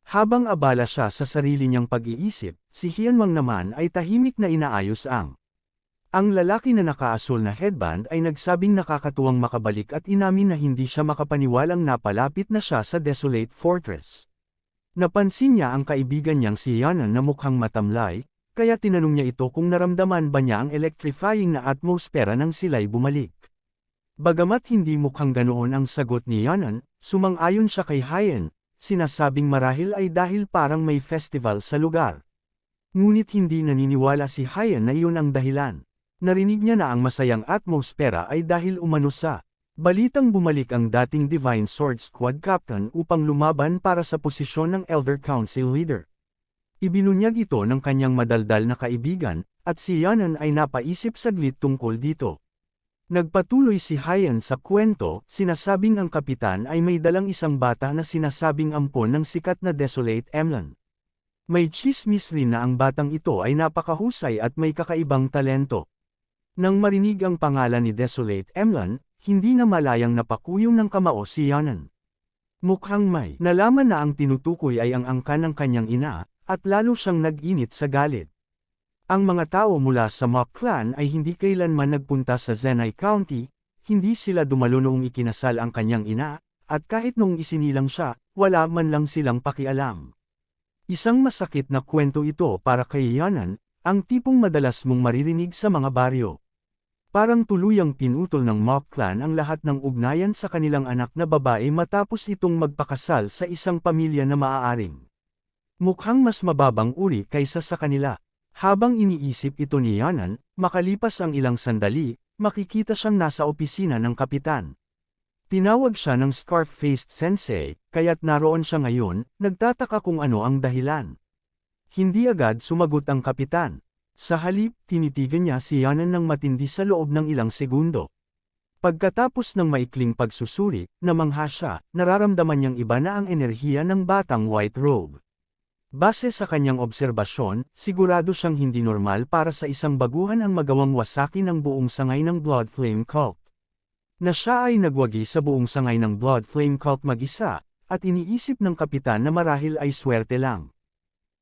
Habang abala siya sa sarili niyang pag-iisip, si Hyunwang naman ay tahimik na inaayos ang lalaki na nakaasul na headband ay nagsabing nakakatuwang makabalik at inamin na hindi siya makapaniwalang napalapit na siya sa desolate fortress. Napansin niya ang kaibigan niyang si Yeonan na mukhang matamlay, kaya tinanong niya ito kung naramdaman ba niya ang electrifying na atmosfera nang sila'y bumalik. Bagamat hindi mukhang ganoon ang sagot ni Yeonan, sumang-ayon siya kay Hyen, sinasabing marahil ay dahil parang may festival sa lugar. Ngunit hindi naniniwala si Hyen na iyon ang dahilan. Narinig niya na ang masayang atmosfera ay dahil umano sa balitang bumalik ang dating Divine Sword Squad Captain upang lumaban para sa posisyon ng Elder Council Leader. Ibinunyag ito ng kanyang madaldal na kaibigan, at si Yeonan ay napaisip saglit tungkol dito. Nagpatuloy si Hyen sa kwento, sinasabing ang kapitan ay may dalang isang bata na sinasabing ampon ng sikat na Desolate Emlan. May chismis rin na ang batang ito ay napakahusay at may kakaibang talento. Nang marinig ang pangalan ni Desolate Emlan, hindi na malayang napakuyong ng kamao si Yeonan. Mukhang may nalaman na ang tinutukoy ay ang angkan ng kanyang ina, at lalo siyang nag-init sa galit. Ang mga tao mula sa Mok Clan ay hindi kailanman nagpunta sa Zenai County, hindi sila dumalo noong ikinasal ang kanyang ina, at kahit noong isinilang siya, wala man lang silang pakialam. Isang masakit na kwento ito para kay Yeonan, ang tipong madalas mong maririnig sa mga baryo. Parang tuluyang pinutol ng Mok Clan ang lahat ng ugnayan sa kanilang anak na babae matapos itong magpakasal sa isang pamilya na maaaring mukhang mas mababang uri kaysa sa kanila. Habang iniisip ito ni Yeonan, makalipas ang ilang sandali, makikita siyang nasa opisina ng kapitan. Tinawag siya ng scarf-faced sensei, kaya't naroon siya ngayon, nagtataka kung ano ang dahilan. Hindi agad sumagot ang kapitan. Sa halip, tinitigan niya si Yeonan ng matindi sa loob ng ilang segundo. Pagkatapos ng maikling pagsusuri, namangha siya, nararamdaman niyang iba na ang enerhiya ng batang white robe. Base sa kanyang obserbasyon, sigurado siyang hindi normal para sa isang baguhan ang magawang wasaki ng buong sangay ng Blood Flame Cult. Na siya ay nagwagi sa buong sangay ng Blood Flame Cult mag-isa, at iniisip ng kapitan na marahil ay swerte lang.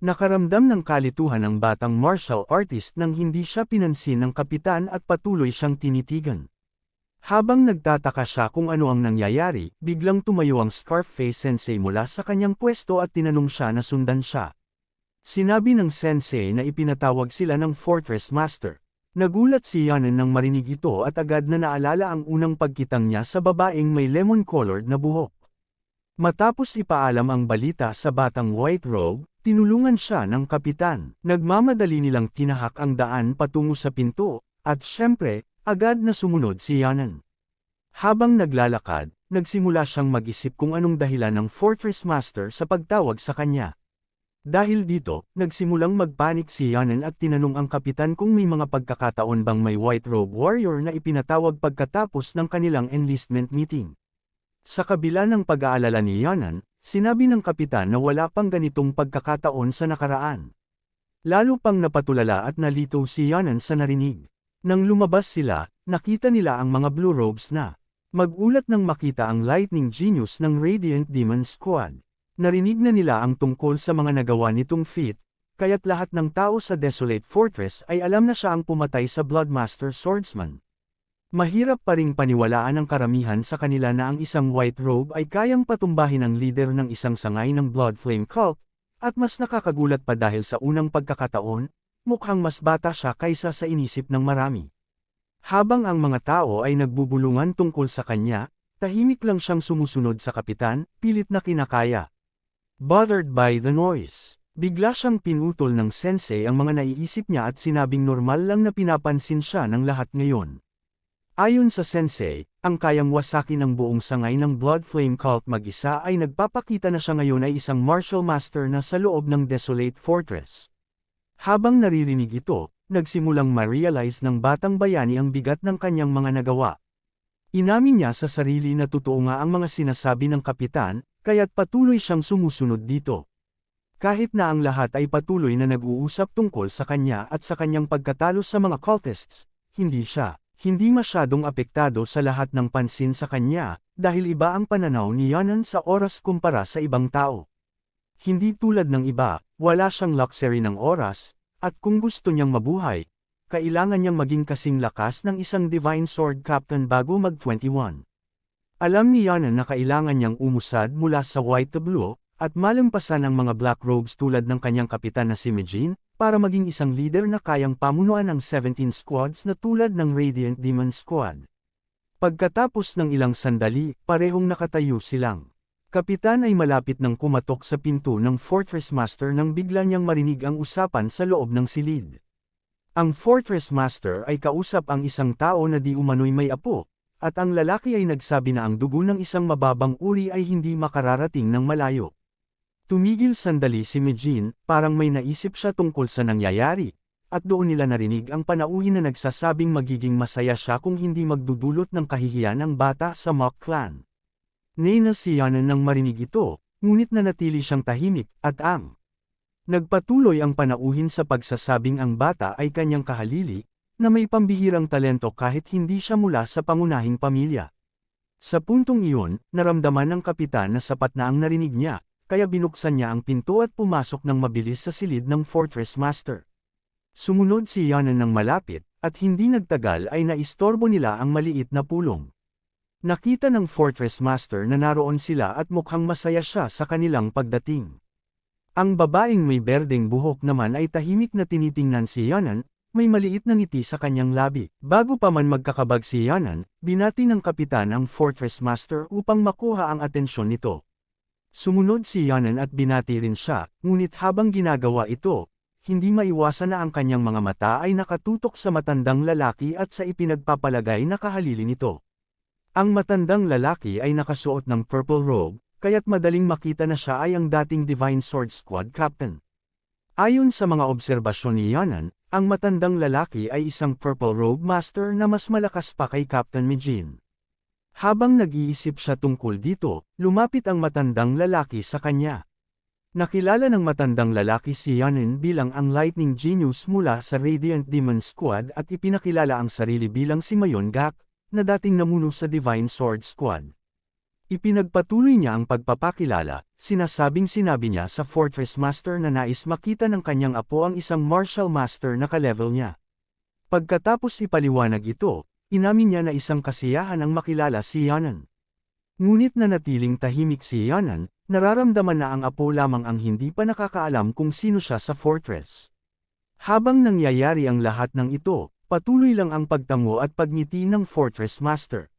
Nakaramdam ng kalituhan ang batang martial artist nang hindi siya pinansin ng kapitan at patuloy siyang tinitigan. Habang nagtataka siya kung ano ang nangyayari, biglang tumayo ang Scarface Sensei mula sa kanyang pwesto at tinanong siya na sundan siya. Sinabi ng sensei na ipinatawag sila ng Fortress Master. Nagulat si Yeonan nang marinig ito at agad na naalala ang unang pagkitang niya sa babaeng may lemon-colored na buhok. Matapos ipaalam ang balita sa batang white robe, tinulungan siya ng kapitan. Nagmamadali nilang tinahak ang daan patungo sa pinto, at syempre, agad na sumunod si Yeonan. Habang naglalakad, nagsimula siyang mag-isip kung anong dahilan ng Fortress Master sa pagtawag sa kanya. Dahil dito, nagsimulang magpanik si Yeonan at tinanong ang kapitan kung may mga pagkakataon bang may White Robe Warrior na ipinatawag pagkatapos ng kanilang enlistment meeting. Sa kabila ng pag-aalala ni Yeonan, sinabi ng kapitan na wala pang ganitong pagkakataon sa nakaraan. Lalo pang napatulala at nalito si Yeonan sa narinig. Nang lumabas sila, nakita nila ang mga Blue Robes na magulat nang makita ang Lightning Genius ng Radiant Demon Squad. Narinig na nila ang tungkol sa mga nagawa nitong feat, kaya't lahat ng tao sa Desolate Fortress ay alam na siya ang pumatay sa Bloodmaster Swordsman. Mahirap pa ring paniwalaan ng karamihan sa kanila na ang isang White Robe ay kayang patumbahin ang leader ng isang sangay ng Blood Flame Cult, at mas nakakagulat pa dahil sa unang pagkakataon, mukhang mas bata siya kaysa sa inisip ng marami. Habang ang mga tao ay nagbubulungan tungkol sa kanya, tahimik lang siyang sumusunod sa kapitan, pilit na kinakaya. Bothered by the noise, bigla siyang pinutol ng sensei ang mga naiisip niya at sinabing normal lang na pinapansin siya ng lahat ngayon. Ayon sa sensei, ang kayang wasaki ng buong sangay ng Blood Flame Cult mag-isa ay nagpapakita na siya ngayon ay isang martial master na sa loob ng Desolate Fortress. Habang naririnig ito, nagsimulang ma-realize ng batang bayani ang bigat ng kanyang mga nagawa. Inamin niya sa sarili na totoo nga ang mga sinasabi ng kapitan, kaya't patuloy siyang sumusunod dito. Kahit na ang lahat ay patuloy na nag-uusap tungkol sa kanya at sa kanyang pagkatalo sa mga cultists, hindi siya, hindi masyadong apektado sa lahat ng pansin sa kanya, dahil iba ang pananaw ni Yanan sa oras kumpara sa ibang tao. Hindi tulad ng iba, wala siyang luxury ng oras, at kung gusto niyang mabuhay, kailangan niyang maging kasing lakas ng isang Divine Sword Captain bago mag-21. Alam ni Yanan na kailangan niyang umusad mula sa white to blue, at malampasan ang mga black robes tulad ng kanyang kapitan na si Mijin, para maging isang leader na kayang pamunuan ng 17 squads na tulad ng Radiant Demon Squad. Pagkatapos ng ilang sandali, parehong nakatayo silang. Kapitan ay malapit nang kumatok sa pinto ng Fortress Master nang bigla niyang marinig ang usapan sa loob ng silid. Ang Fortress Master ay kausap ang isang tao na di umano'y may apo, at ang lalaki ay nagsabi na ang dugo ng isang mababang uri ay hindi makararating ng malayo. Tumigil sandali si Mijin, parang may naisip siya tungkol sa nangyayari, at doon nila narinig ang panauhin na nagsasabing magiging masaya siya kung hindi magdudulot ng kahihiyan ng bata sa Mok Clan. Nainal si Yanan nang marinig ito, ngunit nanatili siyang tahimik, at nagpatuloy ang panauhin sa pagsasabing ang bata ay kanyang kahalili, na may pambihirang talento kahit hindi siya mula sa pangunahing pamilya. Sa puntong iyon, naramdaman ng kapitan na sapat na ang narinig niya, kaya binuksan niya ang pinto at pumasok ng mabilis sa silid ng Fortress Master. Sumunod si Yanan ng malapit, at hindi nagtagal ay naistorbo nila ang maliit na pulong. Nakita ng Fortress Master na naroon sila at mukhang masaya siya sa kanilang pagdating. Ang babaeng may berdeng buhok naman ay tahimik na tinitingnan si Yanan, may maliit na ngiti sa kanyang labi. Bago pa man magkakabag si Yanan, binati ng kapitan ang Fortress Master upang makuha ang atensyon nito. Sumunod si Yanan at binati rin siya, ngunit habang ginagawa ito, hindi maiwasan na ang kanyang mga mata ay nakatutok sa matandang lalaki at sa ipinagpapalagay na kahalili nito. Ang matandang lalaki ay nakasuot ng purple robe, kaya't madaling makita na siya ay ang dating Divine Sword Squad Captain. Ayon sa mga obserbasyon ni Yanan, ang matandang lalaki ay isang Purple Robe Master na mas malakas pa kay Captain Mijin. Habang nag-iisip siya tungkol dito, lumapit ang matandang lalaki sa kanya. Nakilala ng matandang lalaki si Yanan bilang ang Lightning Genius mula sa Radiant Demon Squad at ipinakilala ang sarili bilang si Mayon Gak, na dating namuno sa Divine Sword Squad. Ipinagpatuloy niya ang pagpapakilala, sinabi niya sa Fortress Master na nais makita ng kanyang apo ang isang Martial Master na ka-level niya. Pagkatapos ipaliwanag ito, inamin niya na isang kasiyahan ang makilala si Yanan. Ngunit nanatiling tahimik si Yanan, nararamdaman na ang apo lamang ang hindi pa nakakaalam kung sino siya sa fortress. Habang nangyayari ang lahat ng ito, patuloy lang ang pagtango at pagngiti ng Fortress Master.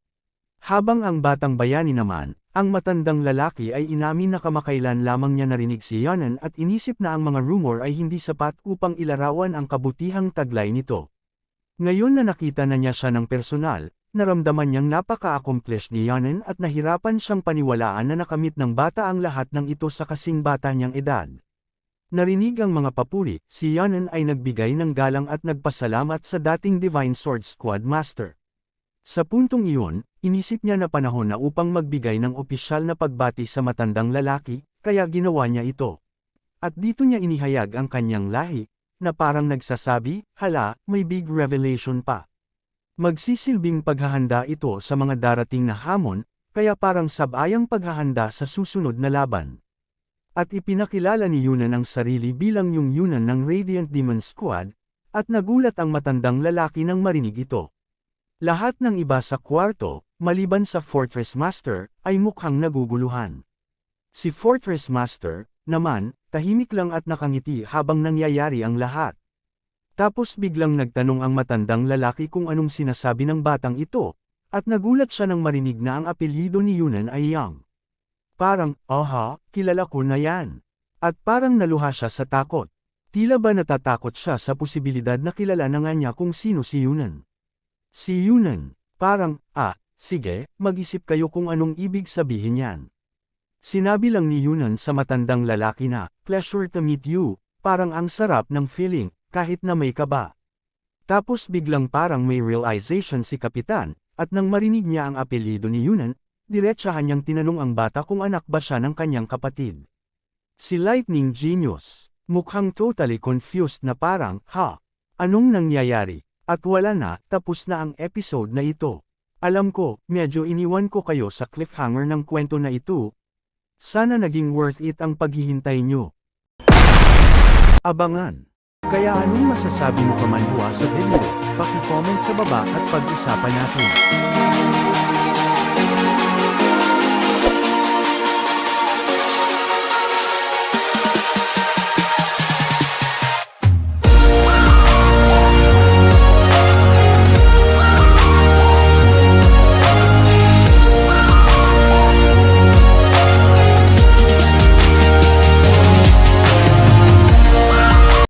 Habang ang batang bayani naman, ang matandang lalaki ay inamin na kamakailan lamang niya narinig si Yanan at inisip na ang mga rumor ay hindi sapat upang ilarawan ang kabutihang taglay nito. Ngayon na nakita na niya siya ng personal, naramdaman niyang napaka-accomplish ni Yanan at nahirapan siyang paniwalaan na nakamit ng bata ang lahat ng ito sa kasing bata niyang edad. Narinig ang mga papuri, si Yanan ay nagbigay ng galang at nagpasalamat sa dating Divine Sword Squad Master. Sa puntong iyon, inisip niya na panahon na upang magbigay ng opisyal na pagbati sa matandang lalaki, kaya ginawa niya ito. At dito niya inihayag ang kanyang lahi, na parang nagsasabi, hala, may big revelation pa. Magsisilbing paghahanda ito sa mga darating na hamon, kaya parang sabayang paghahanda sa susunod na laban. At ipinakilala ni Yunan ang sarili bilang yung Yunan ng Radiant Demon Squad, at nagulat ang matandang lalaki nang marinig ito. Lahat ng iba sa kwarto, maliban sa Fortress Master, ay mukhang naguguluhan. Si Fortress Master, naman, tahimik lang at nakangiti habang nangyayari ang lahat. Tapos biglang nagtanong ang matandang lalaki kung anong sinasabi ng batang ito, at nagulat siya nang marinig na ang apelyido ni Yunan ay Yang. Parang, aha, kilala ko na yan. At parang naluha siya sa takot. Tila ba natatakot siya sa posibilidad na kilala na nga niya kung sino si Yunan. Si Yunan, parang, sige, mag-isip kayo kung anong ibig sabihin yan. Sinabi lang ni Yunan sa matandang lalaki na, pleasure to meet you, parang ang sarap ng feeling, kahit na may kaba. Tapos biglang parang may realization si Kapitan, at nang marinig niya ang apelyido ni Yunan, diretsahan niyang tinanong ang bata kung anak ba siya ng kanyang kapatid. Si Lightning Genius, mukhang totally confused na parang, anong nangyayari? At wala na, tapos na ang episode na ito. Alam ko, medyo iniwan ko kayo sa cliffhanger ng kwento na ito. Sana naging worth it ang paghihintay nyo. Abangan! Kaya anong masasabi mo kamanhwa sa video? Paki-comment sa baba at pag-usapan natin.